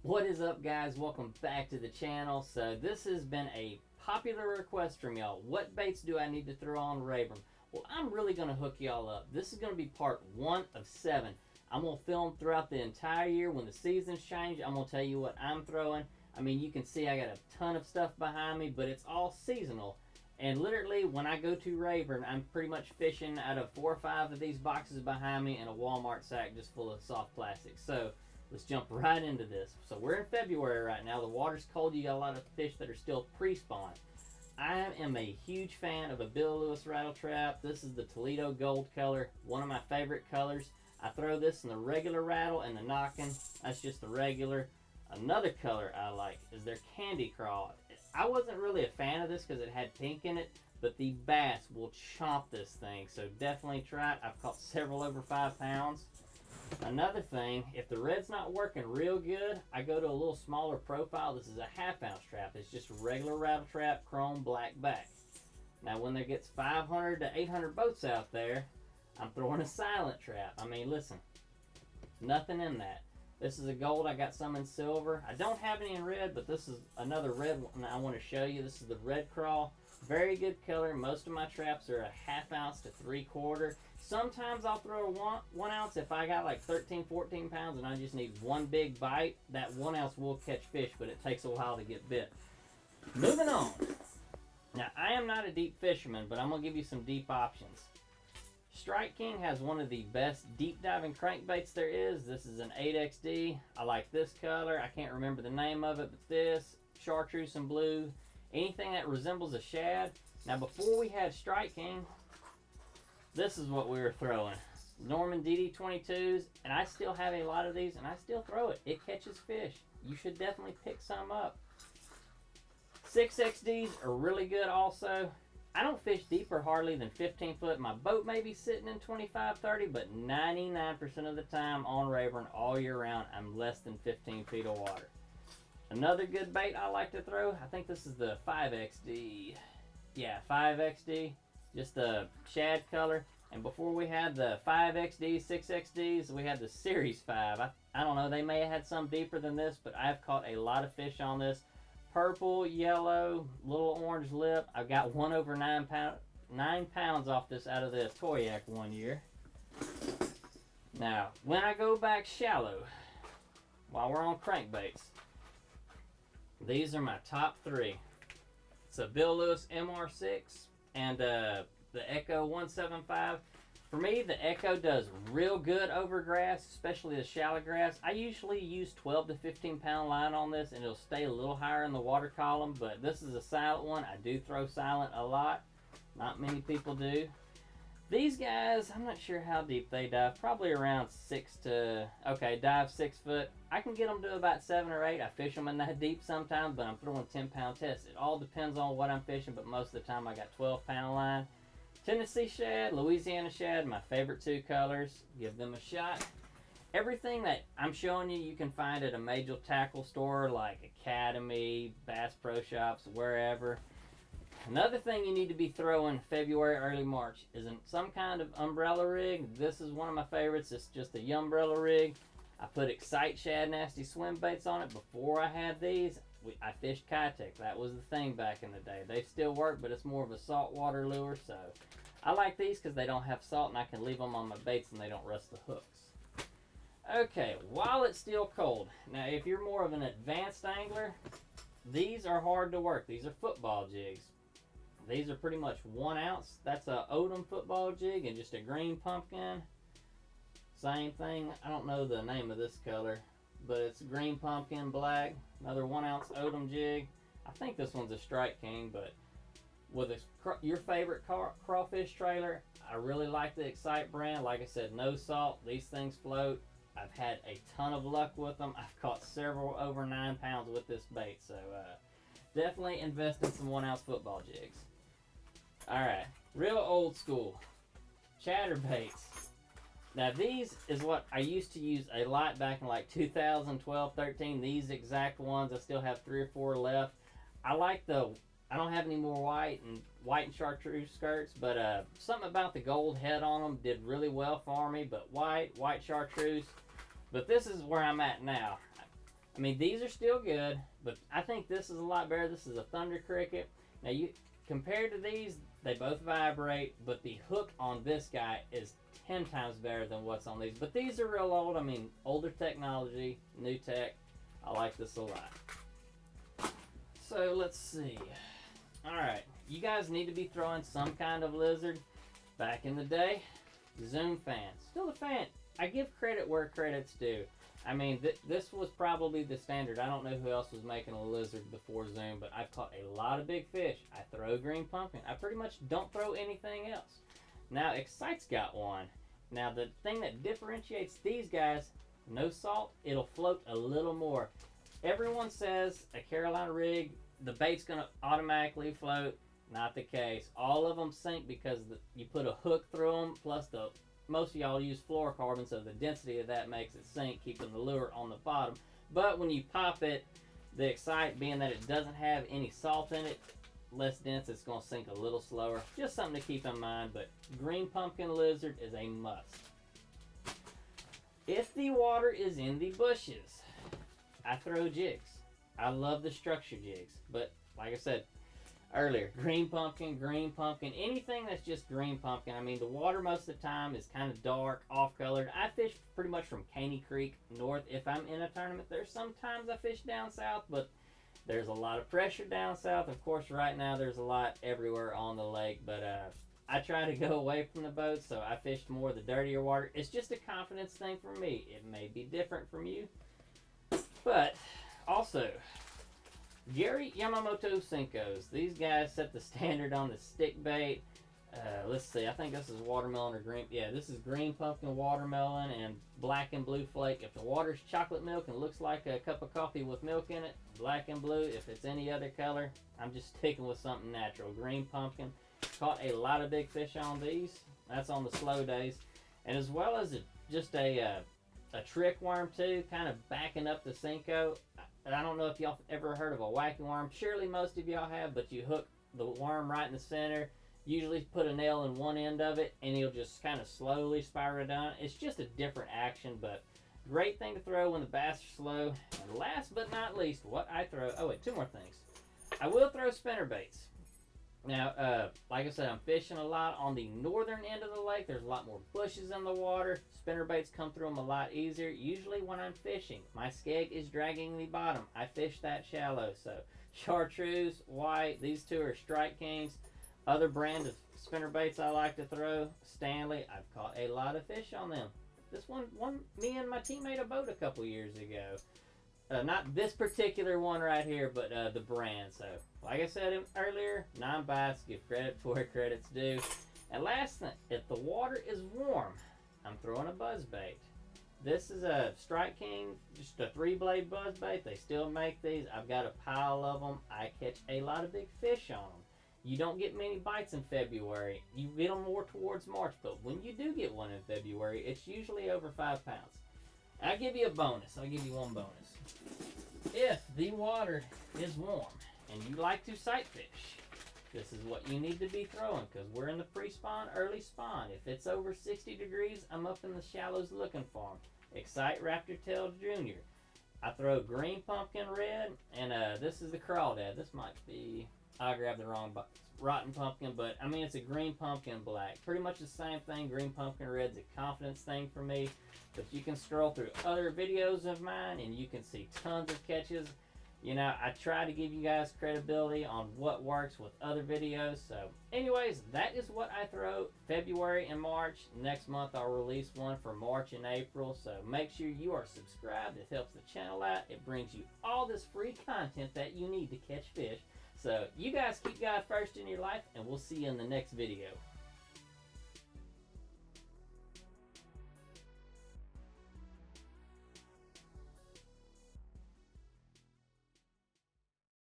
What is up, guys? Welcome back to the channel. So this has been a popular request from y'all. What baits do I need to throw on Rayburn? Well, I'm really going to hook y'all up. This is going to be part 1 of 7. I'm going to film throughout the entire year. When the seasons change, I'm going to tell you what I'm throwing. I mean, you can see I got a ton of stuff behind me, but it's all seasonal. And literally, when I go to Rayburn, I'm pretty much fishing out of 4 or 5 of these boxes behind me in a Walmart sack just full of soft plastic. So let's jump right into this. So we're in February right now. The water's cold. You got a lot of fish that are still pre-spawned. I am a huge fan of a Bill Lewis rattle trap. This is the Toledo gold color, one of my favorite colors. I throw this in the regular rattle and the knocking. That's just the regular. Another color I like is their candy crawl. I wasn't really a fan of this because it had pink in it, but the bass will chomp this thing, so definitely try it. I've caught several over 5 pounds. Another thing, if the red's not working real good, I go to a little smaller profile. This is a 1/2 ounce trap. It's just a regular rattle trap, chrome black back. Now when there gets 500 to 800 boats out there, I'm throwing a silent trap. I mean, listen, nothing in that. This is a gold. I got some in silver. I don't have any in red, but this is another red one I want to show you. This is the red crawl. Very good color. Most of my traps are a 1/2 ounce to 3/4. Sometimes I'll throw a 1 ounce if I got like 13, 14 pounds and I just need one big bite. That 1 ounce will catch fish, but it takes a while to get bit. Moving on. Now, I am not a deep fisherman, but I'm going to give you some deep options. Strike King has one of the best deep diving crankbaits there is. This is an 8XD. I like this color. I can't remember the name of it, but this, chartreuse and blue, anything that resembles a shad. Now, before we had Strike King, this is what we were throwing. Norman DD22s, and I still have a lot of these, and I still throw it. It catches fish. You should definitely pick some up. 6XDs are really good also. I don't fish deeper hardly than 15 foot. My boat may be sitting in 25, 30, but 99% of the time on Rayburn all year round, I'm less than 15 feet of water. Another good bait I like to throw, I think this is the 5XD. Yeah, 5XD, just the shad color. And before we had the 5XD, 6XDs, we had the Series 5. I don't know, they may have had some deeper than this, but I've caught a lot of fish on this. Purple, yellow, little orange lip. I've got one over 9 pounds off this out of the Toyak one year. Now, when I go back shallow, while we're on crankbaits, these are my top 3. It's a Bill Lewis MR6 and the Echo 175. For me, the Echo does real good over grass, especially the shallow grass. I usually use 12 to 15 pound line on this, and it'll stay a little higher in the water column, but this is a silent one. I do throw silent a lot. Not many people do. These guys, I'm not sure how deep they dive. Probably around 6 to, okay, dive 6 foot. I can get them to about 7 or 8. I fish them in that deep sometimes, but I'm throwing 10 pound tests. It all depends on what I'm fishing, but most of the time I got 12 pound line. Tennessee shad, Louisiana shad, my favorite 2 colors. Give them a shot. Everything that I'm showing you, you can find at a major tackle store like Academy, Bass Pro Shops, wherever. Another thing you need to be throwing February, early March is in some kind of umbrella rig. This is one of my favorites. It's just a umbrella rig. I put Excite Shad Nasty swim baits on it. Before I had these, I fished Kitech. That was the thing back in the day. They still work, but it's more of a saltwater lure, so I like these because they don't have salt and I can leave them on my baits and they don't rust the hooks. Okay, while it's still cold, now if you're more of an advanced angler, these are hard to work. These are football jigs. These are pretty much 1 ounce. That's a Odom football jig and just a green pumpkin. Same thing. I don't know the name of this color, but it's green pumpkin, black. Another 1 ounce Odom jig. I think this one's a Strike King, but with your favorite crawfish trailer, I really like the Excite brand. Like I said, no salt. These things float. I've had a ton of luck with them. I've caught several over 9 pounds with this bait, so definitely invest in some 1 ounce football jigs. Alright, real old school chatterbaits. Now these is what I used to use a lot back in like 2012, 13. These exact ones. I still have 3 or 4 left. I like the, I don't have any more white and chartreuse skirts, but something about the gold head on them did really well for me. But white chartreuse. But this is where I'm at now. I mean, these are still good, but I think this is a lot better. This is a Thunder Cricket. Now, you compared to these, they both vibrate, but the hook on this guy is 10 times better than what's on these. But these are real old. I mean, older technology, new tech. I like this a lot. So, let's see. Alright, you guys need to be throwing some kind of lizard. Back in the day, Zoom fan. Still a fan. I give credit where credit's due. I mean, this was probably the standard. I don't know who else was making a lizard before Zoom, but I've caught a lot of big fish. I throw green pumpkin. I pretty much don't throw anything else. Now, Excite's got one. Now, the thing that differentiates these guys, no salt, it'll float a little more. Everyone says a Carolina rig, the bait's going to automatically float. Not the case. All of them sink because you put a hook through them, plus most of y'all use fluorocarbon, so the density of that makes it sink, keeping the lure on the bottom. But when you pop it, the Excite, being that it doesn't have any salt in it, less dense, it's going to sink a little slower. Just something to keep in mind, but green pumpkin lizard is a must. If the water is in the bushes, I throw jigs. I love the structure jigs, but like I said earlier, green pumpkin, anything that's just green pumpkin. I mean, the water most of the time is kind of dark, off-colored. I fish pretty much from Caney Creek north if I'm in a tournament. There's sometimes I fish down south, but there's a lot of pressure down south. Of course, right now there's a lot everywhere on the lake, but I try to go away from the boat, so I fished more the dirtier water. It's just a confidence thing for me. It may be different from you, but also, Gary Yamamoto Senkos. These guys set the standard on the stick bait. Let's see, I think this is watermelon or green. Yeah, this is green pumpkin, watermelon, and black and blue flake. If the water's chocolate milk and looks like a cup of coffee with milk in it, black and blue. If it's any other color, I'm just sticking with something natural. Green pumpkin. Caught a lot of big fish on these. That's on the slow days. And as well as just a trick worm too, kind of backing up the Senko. I don't know if y'all ever heard of a whacking worm. Surely most of y'all have, but you hook the worm right in the center. Usually put a nail in one end of it, and he'll just kind of slowly spiral down. It's just a different action, but great thing to throw when the bass are slow. And last but not least, what I throw. Oh wait, two more things. I will throw spinner baits. Now, like I said, I'm fishing a lot on the northern end of the lake. There's a lot more bushes in the water. Spinner baits come through them a lot easier. Usually when I'm fishing, my skeg is dragging the bottom. I fish that shallow. So, chartreuse, white, these two are Strike Kings. Other brand of spinner baits I like to throw, Stanley. I've caught a lot of fish on them. This one me and my team made a boat a couple years ago. Not this particular one right here, but the brand. So, like I said earlier, 9 bites, give credit where credit's due. And last thing, if the water is warm, I'm throwing a buzz bait. This is a Strike King, just a 3-blade buzz bait. They still make these. I've got a pile of them. I catch a lot of big fish on them. You don't get many bites in February. You get them more towards March, but when you do get one in February, it's usually over 5 pounds. I'll give you a bonus. I'll give you one bonus. If the water is warm and you like to sight fish, this is what you need to be throwing, because we're in the pre-spawn, early spawn. If it's over 60 degrees, I'm up in the shallows looking for them. Excite Raptor Tail Jr. I throw green pumpkin red, and this is the crawdad. This might be, I grabbed the wrong box. Rotten pumpkin, but I mean it's a green pumpkin black. Pretty much the same thing. Green pumpkin red's a confidence thing for me. But you can scroll through other videos of mine and you can see tons of catches. You know, I try to give you guys credibility on what works with other videos. So anyways, that is what I throw February and March. Next month I'll release one for March and April. So make sure you are subscribed. It helps the channel out. It brings you all this free content that you need to catch fish. So you guys keep God first in your life, and we'll see you in the next video.